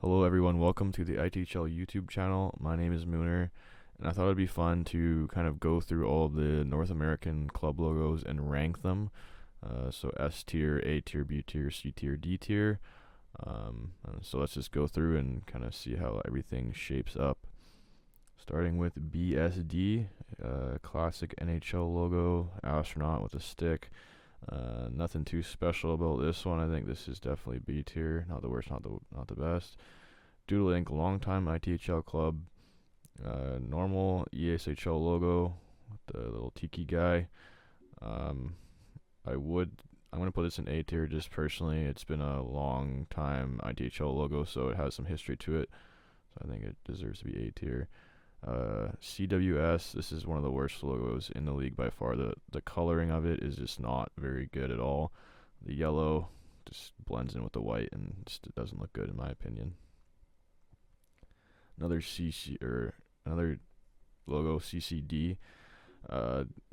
Hello everyone, welcome to the ITHL YouTube channel. My name is Mooner, and I thought it'd be fun to kind of go through all of the North American club logos and rank them. So S tier, A tier, B tier, C tier, D tier. So let's just go through and kind of see how everything shapes up. Starting with BSD, classic NHL logo, astronaut with a stick. Nothing too special about this one. I think this is definitely B tier. Not the worst, not the best. Doodle Inc. Longtime ITHL club. Normal ESHL logo with the little tiki guy. I'm gonna put this in A tier just personally. It's been a long time ITHL logo, so it has some history to it. So I think it deserves to be A tier. CWS, this is one of the worst logos in the league by far. The coloring of it is just not very good at all. The yellow just blends in with the white and just it doesn't look good in my opinion. Another logo, CCD,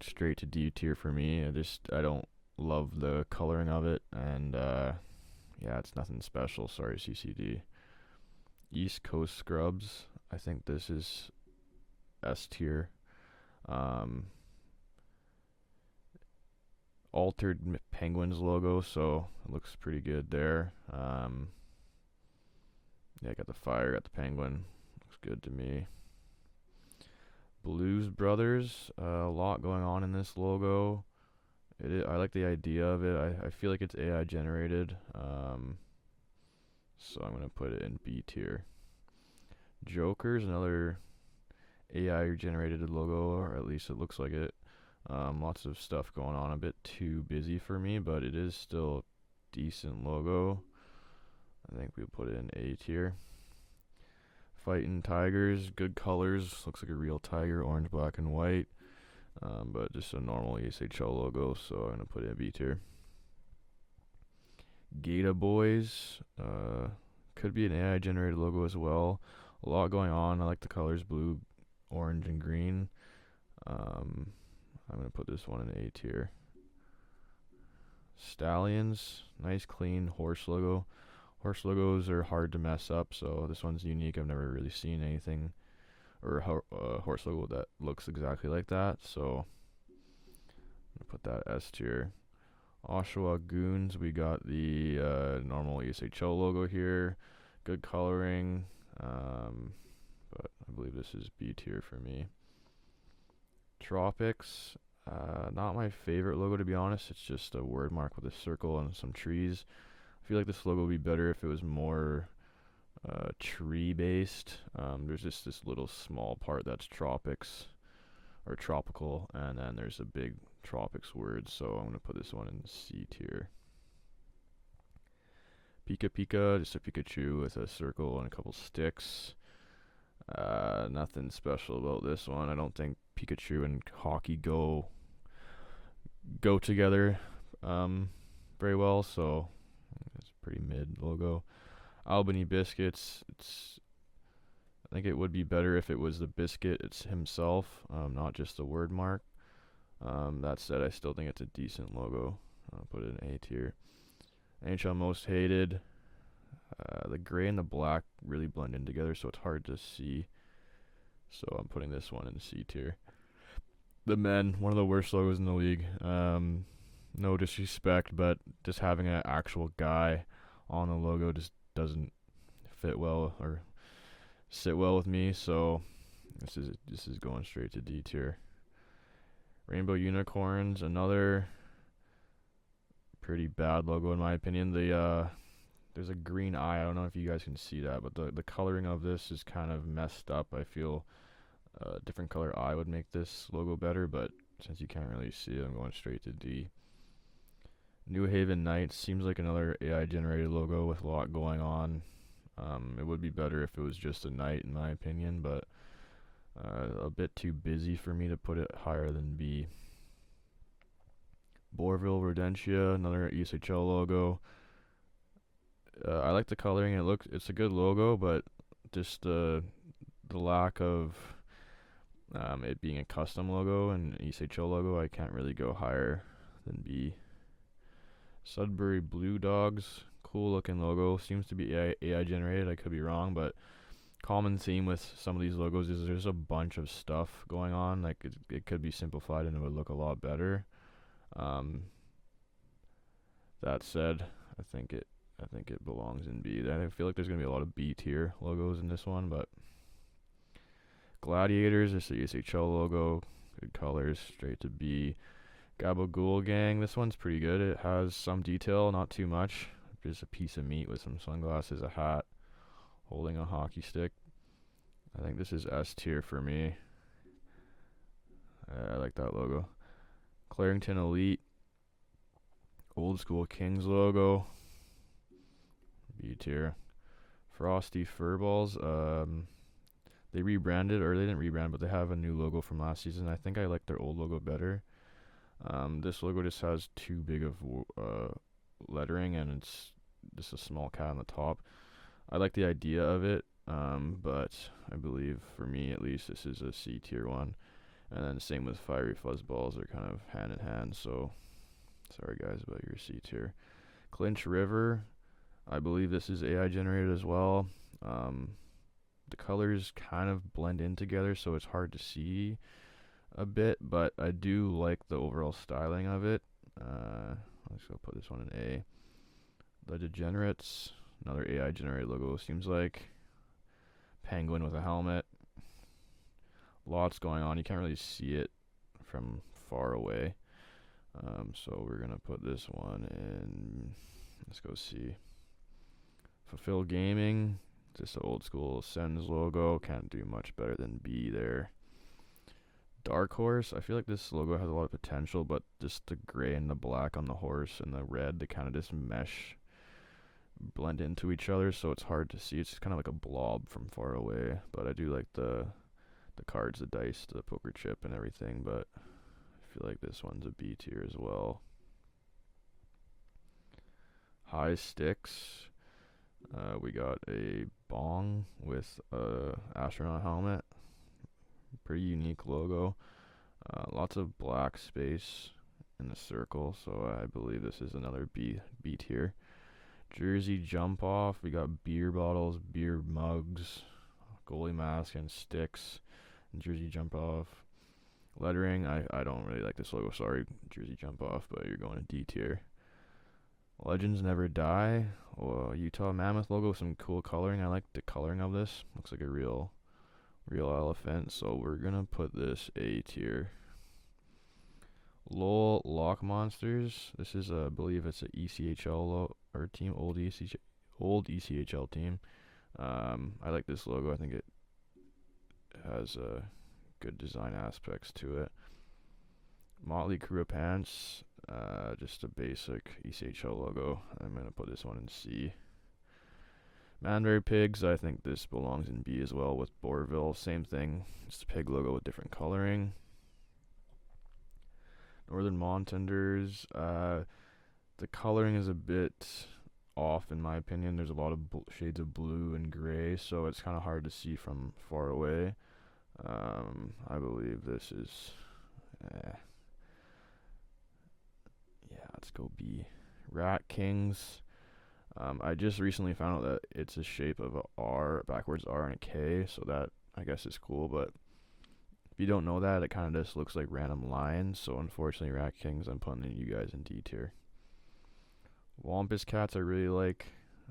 straight to D tier for me. I don't love the coloring of it, and yeah, it's nothing special. Sorry, CCD. East Coast Scrubs, I think this is S tier. Altered Penguins logo, so it looks pretty good there. Yeah, got the fire, got the penguin. Looks good to me. Blues Brothers, a lot going on in this logo. I like the idea of it. I feel like it's AI generated. So I'm gonna put it in B tier. Joker's another AI generated logo, or at least it looks like it. Lots of stuff going on, a bit too busy for me, but it is still a decent logo. I think we'll put it in A tier. Fighting Tigers, good colors, looks like a real tiger, orange, black, and white. But just a normal ESHL logo, so I'm gonna put it in B tier. Gata Boys, could be an AI generated logo as well. A lot going on. I like the colors blue, orange, and green. I'm gonna put this one in A tier. Stallions, nice clean horse logo. Horse logos are hard to mess up, so this one's unique. I've never really seen anything or a horse logo that looks exactly like that, so I'm gonna put that S tier. Oshawa Goons, we got the normal ESHL logo here. Good coloring, but I believe this is B tier for me. Tropics, not my favorite logo to be honest. It's just a word mark with a circle and some trees. I feel like this logo would be better if it was more tree based. There's just this little small part that's tropics or tropical, and then there's a big tropics word, so I'm gonna put this one in C tier. Pika Pika, just a Pikachu with a circle and a couple sticks. Nothing special about this one. I don't think Pikachu and hockey go together very well, so it's a pretty mid logo. Albany Biscuits, I think it would be better if it was the biscuit it's himself, not just the word mark. That said, I still think it's a decent logo. I'll put it in A tier. NHL Most Hated, the gray and the black really blend in together, so it's hard to see. So I'm putting this one in C tier. The Men, one of the worst logos in the league. No disrespect, but just having an actual guy on the logo just doesn't fit well or sit well with me. So this is going straight to D tier. Rainbow Unicorns, another pretty bad logo in my opinion. There's a green eye. I don't know if you guys can see that, but the coloring of this is kind of messed up. I feel a different color eye would make this logo better, but since you can't really see it, I'm going straight to D. New Haven Knights seems like another AI generated logo with a lot going on. It would be better if it was just a knight in my opinion, but a bit too busy for me to put it higher than B. Boerville Rodentia, another ESHL logo. I like the coloring. It's a good logo, but just the lack of it being a custom logo and ESHL logo, I can't really go higher than B. Sudbury Blue Dogs, cool looking logo. Seems to be AI generated. I could be wrong, but common theme with some of these logos is there's a bunch of stuff going on. Like it could be simplified and it would look a lot better. Um, that said, I think it belongs in B. I feel like there's gonna be a lot of B tier logos in this one, but Gladiators, this is the USHL logo. Good colors, straight to B. Gabagool Gang, this one's pretty good. It has some detail, not too much. Just a piece of meat with some sunglasses, a hat, holding a hockey stick. I think this is S tier for me. I like that logo. Clarington Elite, old school Kings logo. B tier. Frosty Furballs. They rebranded, or they didn't rebrand, but they have a new logo from last season. I think I like their old logo better. This logo just has too big of lettering, and it's just a small cat on the top. I like the idea of it, but I believe, for me at least, this is a C tier one. And then same with Fiery Fuzzballs, they're kind of hand in hand, so sorry guys about your C tier. Clinch River, I believe this is AI generated as well. The colors kind of blend in together, so it's hard to see a bit, but I do like the overall styling of it. Let's go put this one in A. The Degenerates, another AI generated logo, seems like. Penguin with a helmet. Lots going on. You can't really see it from far away. So we're going to put this one in. Let's go see. Fulfill Gaming. Just an old school Sens logo. Can't do much better than B there. Dark Horse. I feel like this logo has a lot of potential, but just the gray and the black on the horse and the red, they kind of just blend into each other, so it's hard to see. It's just kind of like a blob from far away. But I do like the cards, the dice, the poker chip, and everything. But I feel like this one's a B tier as well. High Sticks. We got a bong with a astronaut helmet. Pretty unique logo. Lots of black space in the circle, so I believe this is another B tier. Jersey Jump Off. We got beer bottles, beer mugs, goalie mask, and sticks. And Jersey Jump Off. Lettering. I don't really like this logo. Sorry, Jersey Jump Off, but you're going to D tier. Legends Never Die. Utah Mammoth logo, some cool coloring. I like the coloring of this. Looks like a real elephant. So we're gonna put this A tier. LOL Lock Monsters. This is I believe it's a ECHL team, old ECHL team. I like this logo. I think it has good design aspects to it. Motley Crue Pants. Just a basic ECHL logo. I'm going to put this one in C. Manberry Pigs, I think this belongs in B as well with Boerville. Same thing, just a pig logo with different coloring. Northern Montenders, the coloring is a bit off in my opinion. There's a lot of shades of blue and gray, so it's kind of hard to see from far away. I believe this is... let's go B. Rat Kings. I just recently found out that it's a shape of a R, backwards R and a K, so that I guess is cool, but if you don't know that, it kind of just looks like random lines, so unfortunately Rat Kings, I'm putting you guys in D tier. Wampus Cats I really like.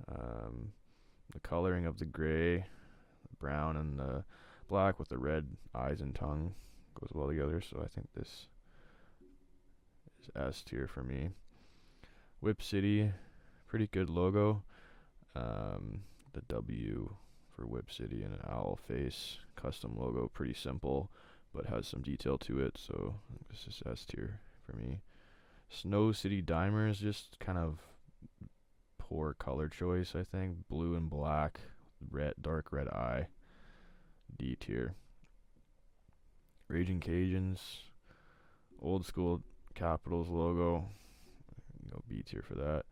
The coloring of the gray, the brown, and the black with the red eyes and tongue goes well together, so I think this is S tier for me. Whip City, pretty good logo. The W for Whip City and an owl face, custom logo, pretty simple, but has some detail to it, so I think this is S tier for me. Snow City Dimers, just kind of poor color choice, I think. Blue and black, dark red eye, D tier. Raging Cajuns, old school Capitals logo, go B tier for that.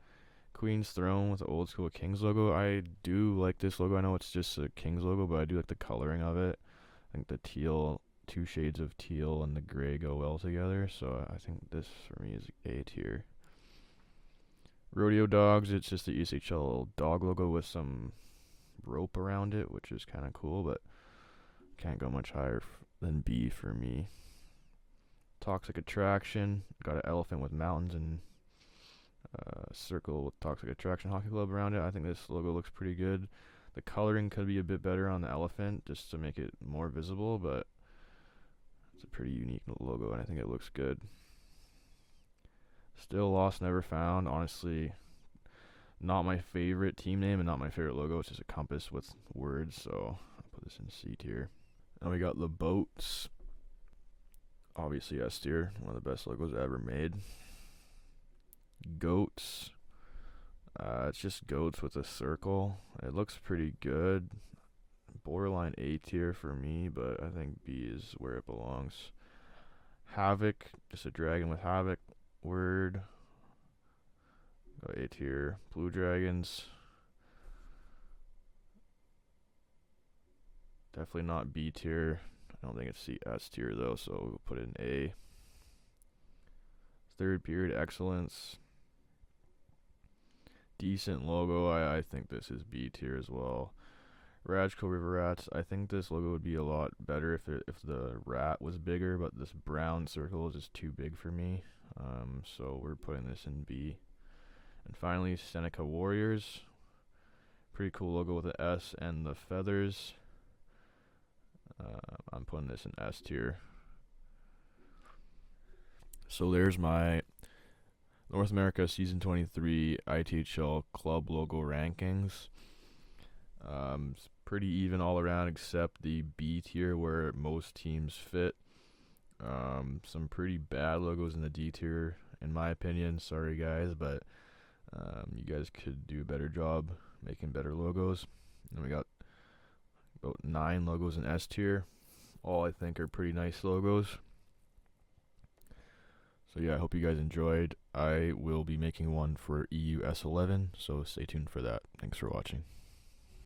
Queen's Throne with the old school Kings logo. I do like this logo. I know it's just a Kings logo, but I do like the coloring of it. I think the teal, 2 shades of teal and the gray go well together, so I think this for me is A tier. Rodeo Dogs, it's just the ESHL dog logo with some rope around it, which is kind of cool, but can't go much higher than B for me. Toxic Attraction, got an elephant with mountains and circle with Toxic Attraction Hockey Club around it. I think this logo looks pretty good. The coloring could be a bit better on the elephant just to make it more visible, but it's a pretty unique logo and I think it looks good. Still Lost Never Found, honestly not my favorite team name and not my favorite logo. It's just a compass with words, so I'll put this in C tier. And we got the Boats, obviously S tier, one of the best logos ever made. Goats, it's just goats with a circle. It looks pretty good. Borderline A tier for me, but I think B is where it belongs. Havoc, just a dragon with Havoc word. Got A tier. Blue Dragons, definitely not B tier. I don't think it's S tier though, so we'll put it in A. Third Period Excellence, decent logo. I think this is B tier as well. Rajco River Rats, I think this logo would be a lot better if the rat was bigger, but this brown circle is just too big for me. So we're putting this in B. And finally, Seneca Warriors, pretty cool logo with the S and the feathers. I'm putting this in S tier. So there's my North America Season 23 ITHL Club logo rankings. It's pretty even all around except the B tier where most teams fit. Some pretty bad logos in the D tier, in my opinion. Sorry guys, but you guys could do a better job making better logos. And we got about 9 logos in S tier. All I think are pretty nice logos. So yeah, I hope you guys enjoyed. I will be making one for EU S11, so stay tuned for that. Thanks for watching.